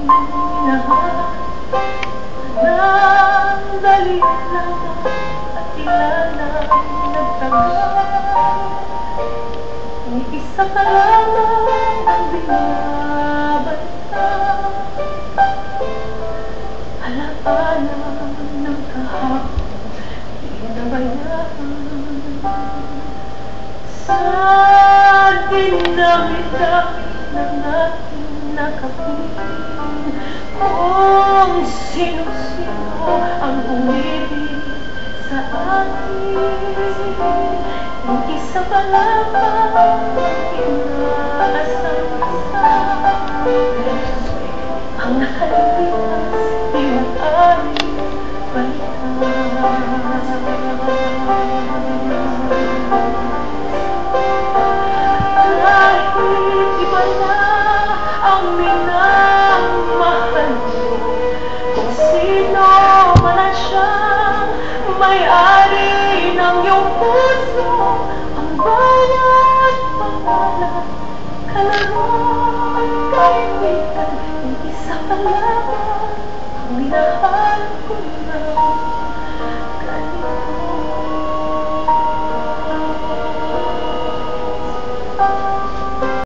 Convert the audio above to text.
minahal. Nandali lang at tila nang nagtagal. Isa ka lamang ang binabanta. Alaala ng kahapon, di nabayaan. Sa dinami-dami ng ating nakapiling, kung sino-sino ang umibig sa atin, yung isa pa lamang inaasang-asa ang nakalipas, di maaaring balikan. Kahit iba na ang minamahal mo, kung sino man na siyang may-ari ng iyong puso, ang bayad pangalan, kalaro at kaibigan, yung isa pa lang